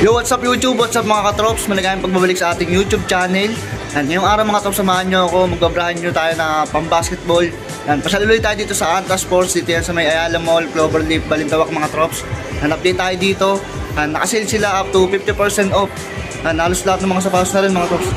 Yo, what's up YouTube? What's up mga katrops? Maligayang pagbabalik sa ating YouTube channel. And ngayong araw mga katrops, samahan nyo ako. Magbabrahan nyo tayo na pang-basketball. Yan, pasaluloy tayo dito sa Anta Sports. Dito yan sa may Ayala Mall, Cloverleaf, Balintawak mga trops. And update tayo dito. And nakasale sila up to 50% off. And halos lahat ng mga sapatos na rin mga trops.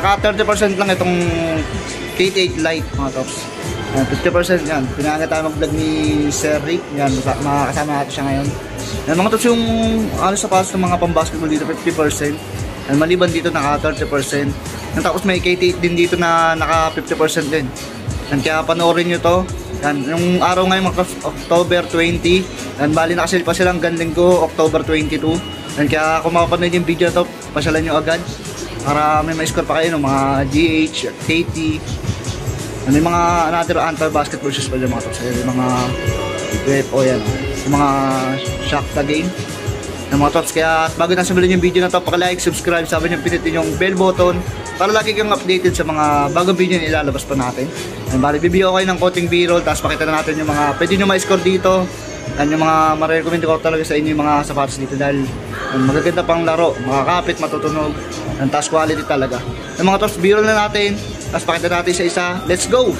Naka 30% lang itong KT8 Lite mga trops. 50% yan. Pinanga tayo mag-vlog ni Sir Rick. Yan, makakasama natin siya ngayon. Yan mga trops, yung sapatos ng mga pang-basketball dito 50%. And maliban dito naka 30%. And tapos may KT8 din dito na naka 50% din. And kaya panoorin nyo to. Yan, yung araw ngayon mga trops, October 20. And bali nakasale pa silang Linggo, October 22. And kaya kung makapanood yung video na to, pasyalan nyo agad. Para may ma-score pa kayo ng mga GH, KT. May mga another anti-basketball shoes pa dyan mga trops. Yung mga UFO yan. Yung mga shock the game ng mga trops. Kaya bago na simulan yung video na to, paka-like, subscribe, sabi nyo pinutin yung bell button para lagi kang updated sa mga bagong video na ilalabas pa natin. Bali bibigyan ko kayo ng konting b-roll, tapos pakita na natin yung mga pwede nyo ma-score dito. Yung mga ma-recommend ko talaga sa inyo yung mga sapatos dito dahil magaganda pang laro, makakapit, matutunog, tapos quality talaga. Yung mga trops, b-roll na natin, tapos pakita natin sa isa. Let's go!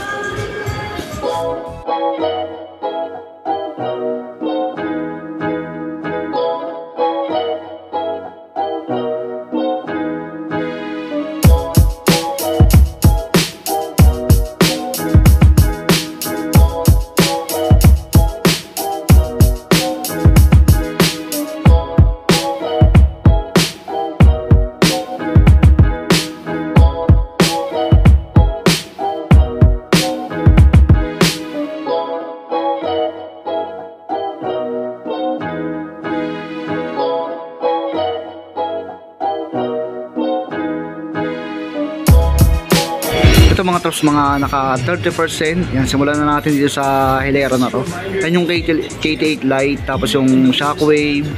Ito mga trops, mga naka 30%. Yan, simulan na natin dito sa hilera na to. Yan yung KT8 Lite, tapos yung Shockwave.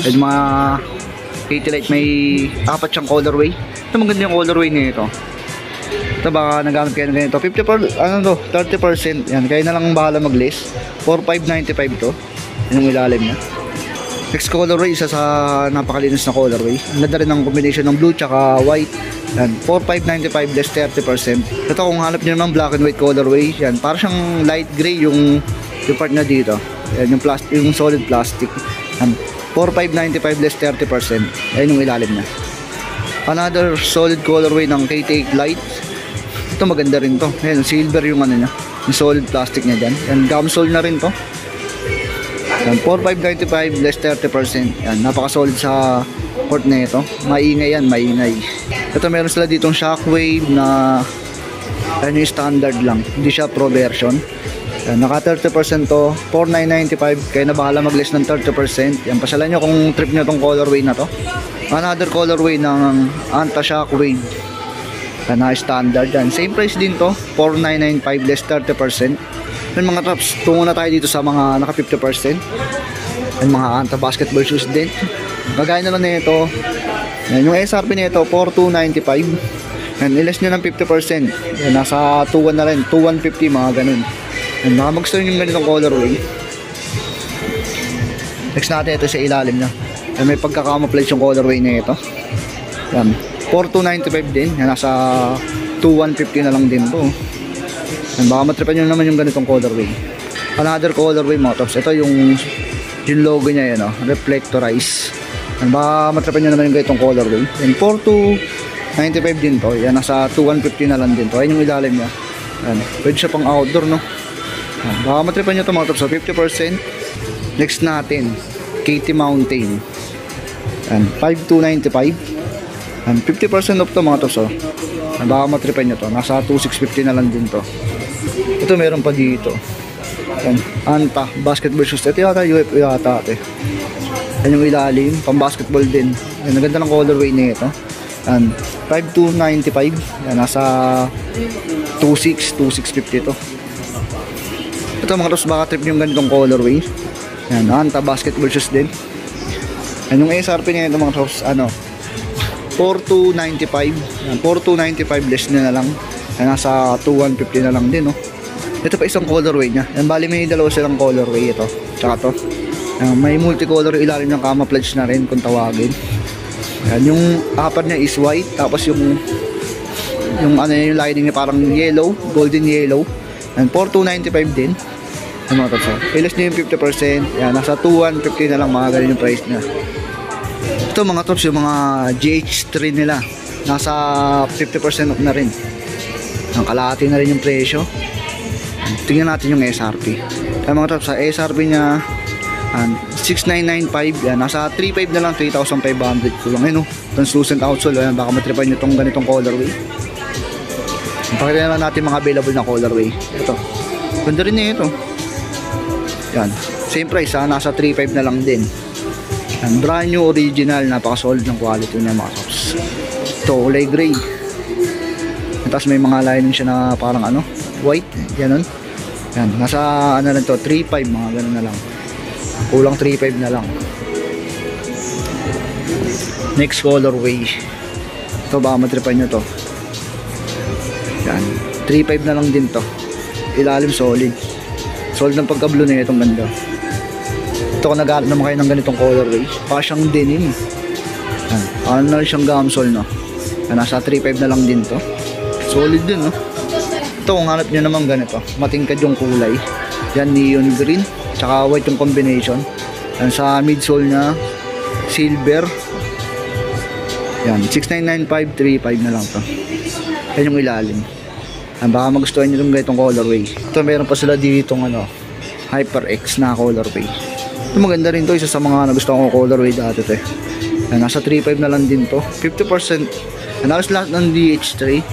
Yan mga KT Lite, may apat siyang colorway. Ito maganda yung colorway nito. Ito baka nagamit kayo na ganito. 30%. Yan, kayo na lang bahala mag-list. 4,595 to. Yan yung ilalim niya. Next colorway, isa sa napakalinis na colorway. Ang ganda rin ng combination ng blue tsaka white. Yan, 4,595 less 30%. Ito kung hanap nyo naman black and white colorway, yan, parang siyang light gray yung part na dito. Yan, yung solid plastic. Yan, 4,595 less 30%. Yan yung ilalim na. Another solid colorway ng KT8 Lite. Ito maganda rin to. Yan, silver yung ano niya. Yung solid plastic niya dyan. Yan, gum sole na rin to. Yan, 4,595 less 30%. Yan, napaka-solid sa port na ito. Maingay yan, maingay. Ito meron sila ditong Shockwave na ano yung standard lang. Hindi siya pro version. Yan, naka 30% to. 4,995. Kaya na bahala mag-less ng 30%. Yan, pasyalan nyo kung trip nyo tong colorway na to. Another colorway ng Anta Shockwave. Yan, na standard yan. Same price din to. 4,995 less 30%. Yan mga traps, tungo na tayo dito sa mga naka 50%. Yan, mga Anta basketball shoes din. Magaya na lang nito. Yan, yung SRP nito 4,295. Yan, ilas nyo ng 50%. Yan, nasa 2,1 na rin, 2,150 mga ganun. Yan, baka mag-store yung ganitong colorway. Next natin ito sa ilalim niya. Yan, may pagka-camouflage yung colorway nito. Yan, 4,295 din. Yan, nasa 2,150 na lang din to. Yan, baka matripan nyo naman yung ganitong colorway. Another colorway mga tops. Ito yung logo niya yan, reflectorize. Yan, baka matripan nyo naman yung ganitong colorway. Yan, 4,295 din to. Yan, nasa 2,150 na lang din to. Yan yung ilalim niya. Yan, pwede siya pang outdoor, no? Yan, baka matripan nyo ito mga tops. So 50%. Next natin, KT Mountain. Yan, 5,295. Yan, 50% off to mga tops. Yan, baka matripan nyo to. Nasa 2,650 na lang din to. Ito meron pa dito. Yan, Anta basketball shoes. Ito yata UFO yata ate. Yan yung ilalim, pang basketball din. Yan, naganda ng colorway nito. Yan, 5,295. Yan, nasa 2,650 to. Ito mga tops, baka trip yung ganitong colorway. Yan, Anta basketball shoes din. Yan, yung SRP nito mga tops, 4,295. Yan, 4,295 less na lang. Yan, nasa 2,150 na lang din, no. Ito pa isang colorway niya. Yan, bali may dalawa silang colorway ito. Tsaka to. May multicolor ilalim ng camouflage na rin kung tawagin. Yan, yung upper niya is white, tapos yung ano yung lining niya parang yellow, golden yellow. And 4295 din. Yan mga tops. Ilas niya yung 50%. Yan, nasa 2150 na lang, mga ganun yung price niya. Ito mga tops, yung mga GH3 nila, nasa 50% off na rin. Ang kalahati na rin yung presyo. Tingnan natin yung SRP. Kaya mga tops, sa SRP niya 6995, yan, nasa 35 na lang, 3,500 kulang. Ayun, translucent outsole. Ayan, baka matripan nyo itong ganitong colorway. Pakita naman natin mga available na colorway. Ito, ganda rin na ito. Yan, same price nasa 3,500 na lang din. Yan, brand new original, napaka solid ng quality niya mga tops. Ito, kulay gray. Tapos may mga lining siya na parang white, ganun. Yan, nasa lang to, 3,500, mga ganun na lang. Kulang 3,500 na lang. Next colorway. Ito, baka matripan nyo to. Yan, 3,500 na lang din to. Ilalim solid. Solid ng pagka-blue na itong ganda. Ito, kung nag-aaral naman kayo ng ganitong colorway, pa siyang denim. Yan, ano na siyang gamsol, no? Yan, nasa 3,500 na lang din to. Solid din, no? Ito, kung hanap nyo naman ganito, matingkad yung kulay. Yan, neon green, tsaka white yung combination. Yan, sa midsole nya silver. Yan, 6995, 3,500 na lang to. Yan yung ilalim. Yan, baka magustuhan nyo yung ganitong colorway. Ito, meron pa sila dito HyperX na colorway. Ito, maganda rin to, isa sa mga nagustuhan ko colorway dati to. Yan, nasa 3,500 na lang din to. 50%. Yan, halos lahat ng DH3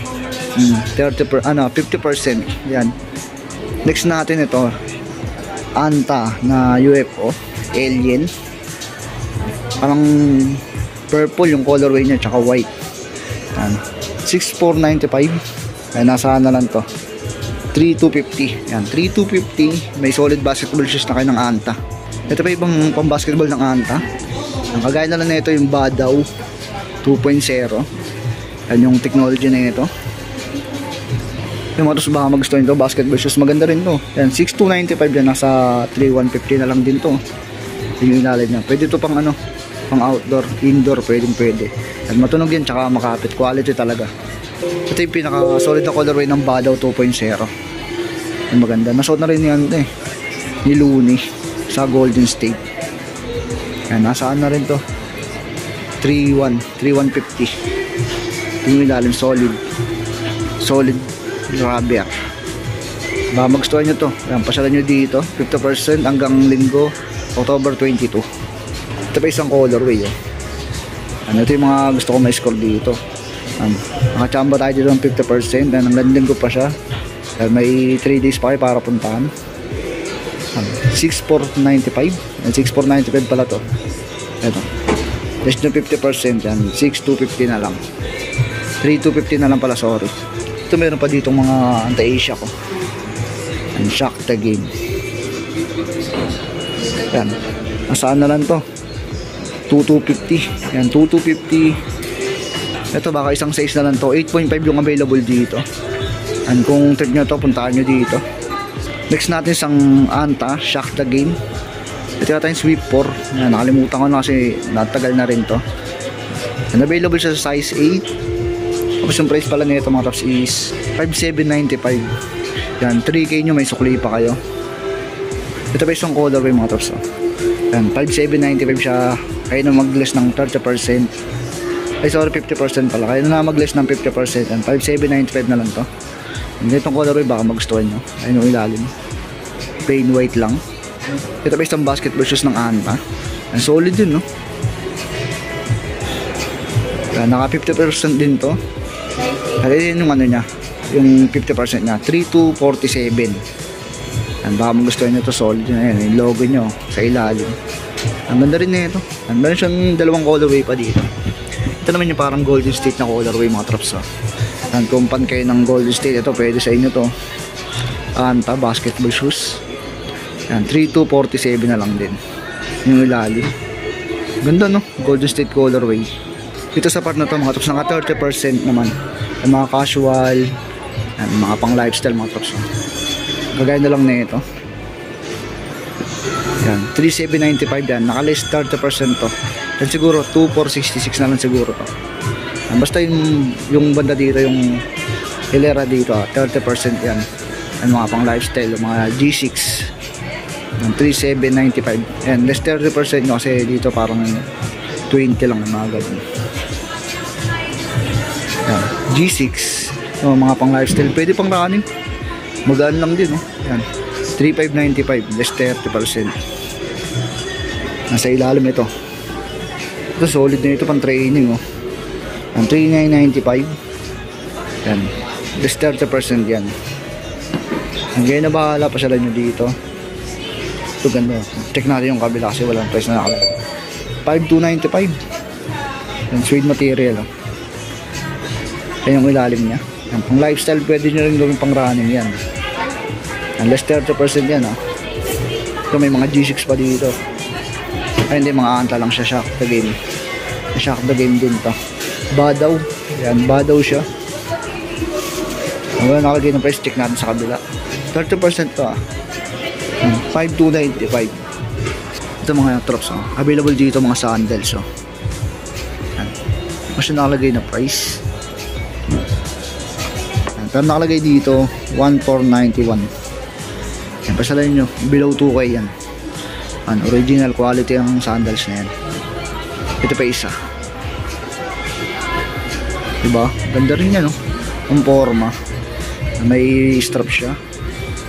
50%. Yan. Next natin ito, Anta na UFO alien. Parang purple yung colorway niya, tsaka white. Yan, 6,495. Yan, nasa na lang to, 3,250. Yan, 3,250. May solid basketball shoes na kayo ng Anta. Ito pa ibang pang basketball ng Anta. Ang kagaya na lang na ito yung Badaw 2.0. Yan yung technology na ito. Yung mga tos, baka magustuhan ito, basketball shoes, maganda rin to. Yan, 6,295 yan, nasa 3,150 na lang din to. Yung ilalim na. Pwede to pang pang outdoor, indoor, pwede. At matunog yan, tsaka makapit, quality talaga. Ito yung pinaka solid na colorway ng Badaw 2.0. Yan, maganda. Nasuot na rin yan ni Looney sa Golden State. Yan, nasaan na rin to, 3,150. Yung ilalim, solid rubber. Baka magustuhan nyo to. Yan, pasyalan nyo dito, 50% hanggang linggo, October 22. Ito pa isang colorway. Ito yung mga gusto ko ma-score dito. Nakachamba tayo dito ng 50%. Hanggang linggo pa siya. May 3 days pa kayo para puntahan. 6,495. 6,495 pala to. Ito, less than 50%. Yan, 6,250 na lang. 3,250 na lang pala, sorry. Ito, meron pa dito mga anti-Asia ko. And shock the game. Yan, nasaan na lang to, 2,250. Yan, 2,250. Ito, baka isang size na lang to, 8.5 yung available dito. And kung trip nyo to, puntaan nyo dito. Next natin isang Anta, shock the game. Ito yata yung sweep 4. Yan, nakalimutan ko na kasi natagal na rin to. And available siya sa size 8. Tapos yung price pala nito mga tops is 5,795. Yan, 3K nyo, may sukli pa kayo. Ito pa isang colorway mga tops. Yan, 5,795 siya. Kaya na mag-less ng 30%. Ay sorry, 50% pala. Kaya na mag-less ng 50%. Yan, 5,795 na lang to. Ganitong colorway, baka magustuhan nyo. Ayun yung ilalim, plain white lang. Ito pa isang basketball shoes ng Anta. Yan, solid din, no? Yan, naka 50% din to. Kaya yung niya, yung 50% niya, 3,247. Yan, baka magustuhan nyo to, solid na yan. Yung logo nyo sa ilalim. Ang ganda rin na ito. Meron siyang dalawang colorway pa dito. Ito naman yung parang Golden State na colorway mga traps. Yan, kung pan kayo ng Golden State, ito pwede sa inyo to. Anta basketball shoes. Yan, 3,247 na lang din. Yung ilalim. Ganda, no? Golden State colorway. Dito sa part na to mga traps, naka 30% naman. Yung mga casual, yan, mga pang lifestyle mga traps. Kagaya na lang na ito. Yan, 3,795 yan. Naka-list 30% to. Yan siguro 2,466 na lang siguro to. Yan, basta yung banda dito, yung hilera dito, 30% yan. Yan mga pang lifestyle, mga G6. Yan, 3,795. Yan, less 30% nyo kasi dito parang 20 lang mga ganun. Yan, G6. Yung mga pang lifestyle, pwede pang running. Magaan lang din, oh. Yan, 3,595, less 30%. Nasa ilalim ito. Ito solid na ito pang training, oh. Yan, 3,995. Yan, less 30% yan. Hanggang na bahala, pasyalan nyo dito. Ito ganda. Check natin yung kabila kasi walang price na nakalagay. 5,295. Yan, suede material, oh. Yan yung ilalim niya. Yan, pang lifestyle pwede nyo rin gawin pang running yan. Yan, less 30% yan, oh. Ito may mga G6 pa dito. Ay hindi, mga anta lang siya. Shock the game. Shock the game din to. Badaw. Yan, badaw siya. Wala nakalagay ng price, check natin sa kabila. 30% to, ah. 5,295. Ito mga drops, oh. Available dito mga sandals, oh. Yan. Mas nakalagay na price. Yan. Pero nakalagay dito 1,491. Yan, pasalain nyo, below 2K yan. Yan, original quality ang sandals na yan. Ito pa isa. Diba? Ganda rin yan, oh. Ang forma. May strap siya.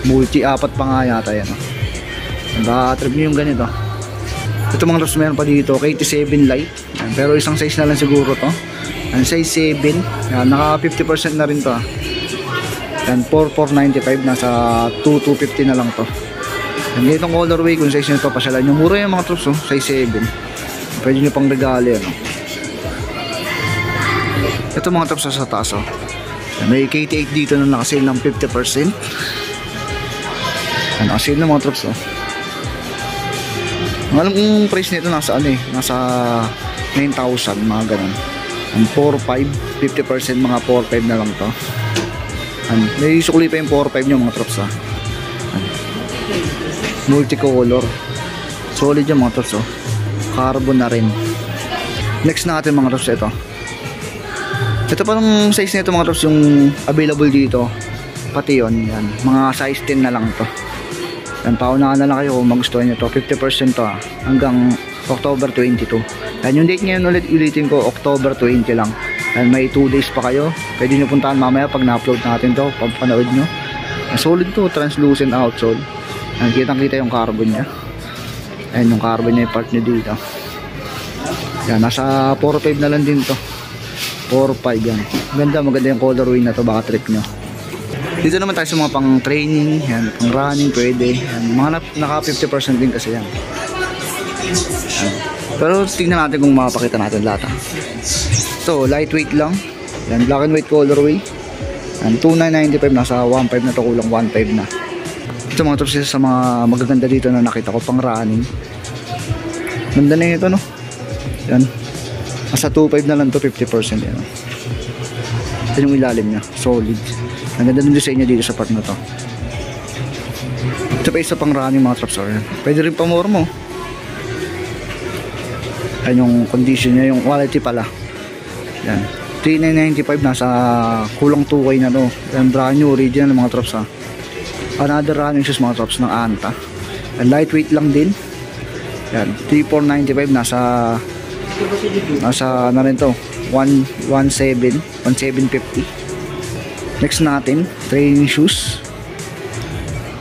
Multi-apat pa nga yata yan, oh. Naka-trip nyo yung ganito. Ito mga drops meron pa dito, KT7 Lite. Yan, pero isang size na lang siguro to. Yan, size 7. Yan, naka 50% na rin to, ah. Yan, 4,495. Nasa 2,250 na lang to. Yan, ganitong colorway kung size nyo to, pasyalan nyo. Mura yung mga drops, oh. Size 7. Pwede nyo pang regalo yan, oh. Ito mga drops sa taas, oh. Yan, may KT8 dito na nakasale ng 50%. Yan, nakasale na mga drops, oh. Ang alam kong price nito nasa ano, eh, nasa 9,000 mga ganun. Ang 4,500, 50% mga 4,500 na lang to. May sukli pa yung 4,500 nyo mga trops, ah. Multicolor. Solid yung mga trops, oh. Carbon na rin. Next natin mga trops, ito. Ito parang size nito mga trops yung available dito. Pati yun, yan. Mga size 10 na lang to. Yan, paunahan na lang kayo kung magustuhan nyo to. 50% to, ah. Hanggang October 22. Yan, yung date ngayon ulitin ko, October 20 lang. Yan, may 2 days pa kayo. Pwede nyo puntahan mamaya pag na-upload natin to. Pagpanood nyo. Yan, solid to, translucent outsole. Yan, kitang-kita yung carbon nya. Yan, yung carbon nya yung part nyo dito. Yan, nasa 4,500 na lang din to. 4,500 yan. Maganda yung colorway na to, baka trip nyo. Dito naman tayo sa mga pang training, yan, pang running, pwede. Yan, mga naka 50% din kasi yan. Yan. Pero tingnan natin kung makapakita natin lahat. So, lightweight lang. Yan, black and white colorway. Yan, 2,995, nasa 1,500 na to, kulang 1,500 na. Ito mga tops sa mga magaganda dito na nakita ko pang running. Ganda na ito, no? Yan. Nasa 2,500 na lang to, 50% yan. Ito yung ilalim niya, solid. Ang ganda ng design niya dito sa part na to. Ito pa isa pang running mga traps, or pwede rin pamor mo. Ayan yung condition niya, yung quality pala. Yan, 3,995, nasa kulang 2K na to. Yan, brand new, original mga traps, ha. Another running shoes mga traps ng Anta. Yan, lightweight lang din. Yan, 3,495, nasa na rin to, 1,750. Next natin, training shoes.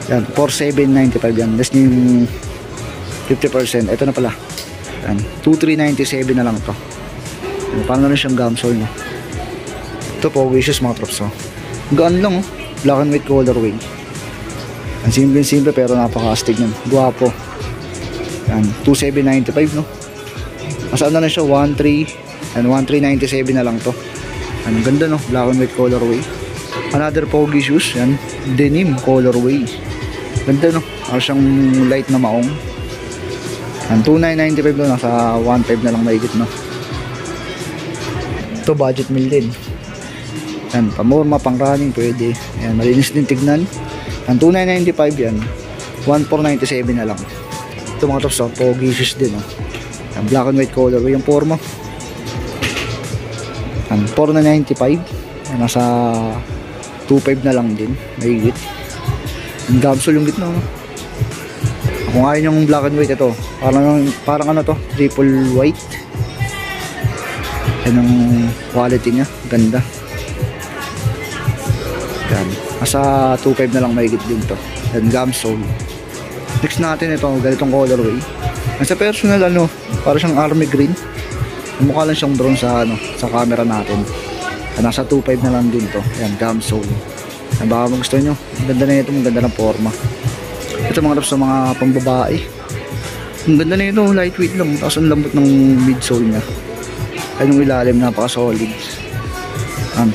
Yan, 4,795 yan. Less yung 50%. Ito na pala. Yan, 2,397 na lang to. Yan, paano na siyang gamsole, no? Ito po, shoes mga trops, oh. Gaan lang, oh. Black and white colorway. Yan, simple pero napaka-astig nun. Guwapo. Yan, 2,795, no? Masaan na siya, 1,300 and 1,397 na lang to. Yan, ganda, no? Black and white colorway. Another pogi shoes, yan, denim colorway. Ganda, no? Para siyang light na maong. Yan, 2,995 no, nasa 1,500 na lang mahigit, no? Ito budget meal din. Yan, pamorma, pang running, pwede. Yan, malinis din tignan. Yan, 2,995 yan. 1,497 na lang. Ito mga tops, pogi shoes din. Yan, black and white colorway yung forma. Yan, 495. Yan, nasa 2.5 na lang din. Mahigit. Yung gamsol yung gitna. Kung ayaw yung black and white, ito. Parang ano to, triple white. Yan ang quality niya. Ganda. Yan. Nasa 2.5 na lang mahigit din to. Yan, gamsol. Next natin ito, ganitong colorway. Sa personal para siyang army green. Mukha lang siyang drone sa sa camera natin. Nasa 2.5 na lang din to. Yan, gamsol. Baka gusto nyo, ang ganda na ito, ang ganda ng forma. Ito mga tops sa mga pambabae. Ang ganda na ito, lightweight lang. Tapos ang lambot ng midsole nya. Kaya yung ilalim, napaka solid.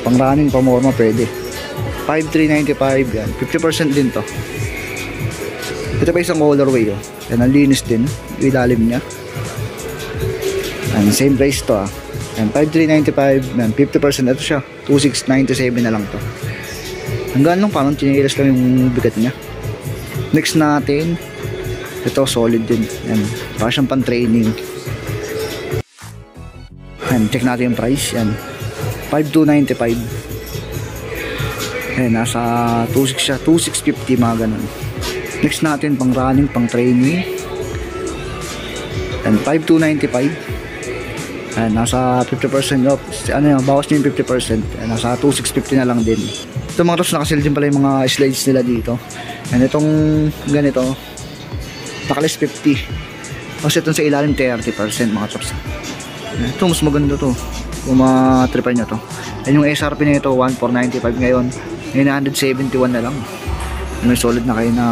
Pang running, pang forma, pwede. 5,395 yan, 50% din to. Ito pa isang colorway. Yan, ang linis din yung ilalim nya. Yan, same price to. Yan, 5,395 yan, 50% ito siya, 2,697 na lang to. Hanggang lang, parang chinilas lang yung bigat nya. Next natin, ito solid din. Yan, parang siyang pan training. Yan, check natin yung price. Yan, 5,295. Yan, nasa 2,600 siya, 2,650 mga ganun. Next natin, pang running, pang training. Yan, 5,295. Yan, nasa 50% off. Bawas niyo yung 50%. Yan, nasa 2,650 na lang din. Ito mga tops, nakasil din pala yung mga slides nila dito. Yan, itong ganito, nakalis 50. Tapos itong sa ilalim 30% mga tops. Yan, ito mas maganda to kung matripan nyo to. Yan, yung SRP na ito 1,495 ngayon, 971 na lang. May solid na kayo na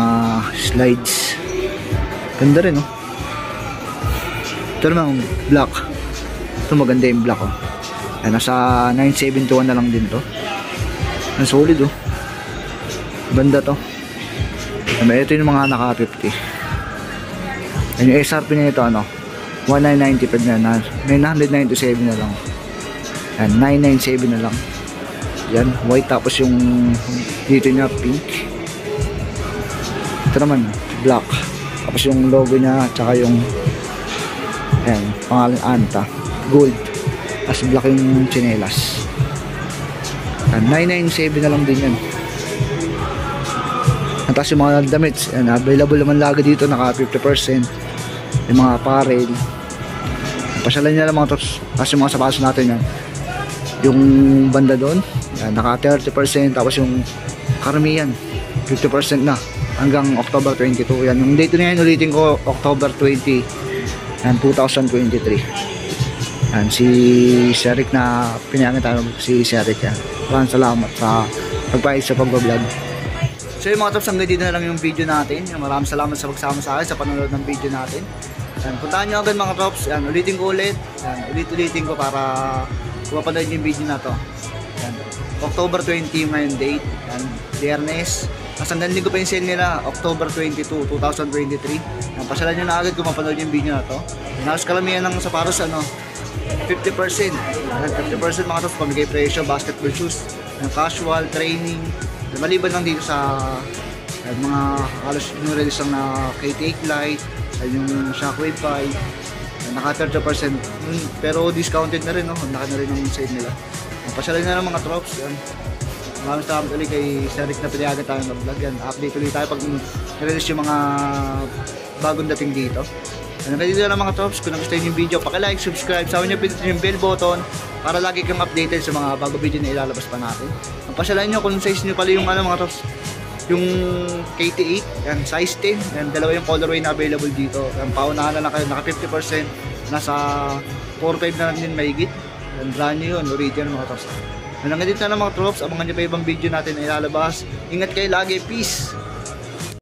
slides. Ganda rin Ito naman black. Ito maganda yung black Yan, nasa 971 na lang din to. Ang solid banda to. Ito yung mga naka 50. Yan, yung SRP na ito 1995 na, 997 na lang. Yan, 997 na lang. Yan, white, tapos yung dito niya pink. Ito naman black, tapos yung logo niya tsaka yung yan, pangalan Anta, gold, tapos black yung chinelas. Yan, 997 na lang din yan. Tapos yung mga damit, yan, available naman lagi dito, naka 50%. Yung mga apparel, pasyalan nyo lang mga tops. Tapos yung mga sapatos natin yan, yung banda doon, yan, naka 30%. Tapos yung karamihan 50% na hanggang October 22. Yan, yung date na yan ulitin ko, October 20 yan, 2023. Yan, si Serik na pinayangin tayo, si Serik yan. Maraming salamat sa pagpahit sa pagbablog. So yung mga tops, hanggang dito na lang yung video natin. Maraming salamat sa pagsama sa akin sa panonood ng video natin. Yan, puntahan nyo agad mga tops. Yan, ulitin ko ulit. Yan, ulitin ko para kumapanood yung video na to. Yan, October 20 yung ngayon date. Yan, Biyernes. Mas hanggang linggo pa yung sale nila, October 22, 2023. Yan, pasyalan nyo na agad kung mapanood yung video na to. Halos kalamihan ng sapatos 50%. Yan, 50% mga tops, pamigay presyo, basketball shoes, yan, casual, training. Yan, maliban lang dito sa yan, mga halos yung release lang na KT8 Lite, yan, yung Shockwave 5, yan, naka 30%. Pero discounted na rin, naka na rin ang sale nila. Yan, pasyalan na lang mga tops. Yan. Maraming salamat ulit kay Serik na pinayagan tayo ng vlog. Yan, update ulit tayo pag release yung mga bagong dating dito. Hanggang dito na mga tops. Kung nagustuhan yung video, paki-like, subscribe. Sama nyo pindutin yung bell button para lagi kang updated sa mga bagong video na ilalabas pa natin. Pasyalan nyo kung size nyo pala yung mga tops, yung KT8, yan, size 10. Yan, dalawa yung colorway na available dito. Yan, paunahan na lang kayo, naka 50%, nasa 4.5 na lang din mahigit. Yan, brand new yun, original mga tops. Hanggang dito na mga tops, abangan nyo pa ibang video natin na ilalabas. Ingat kayo lagi, peace!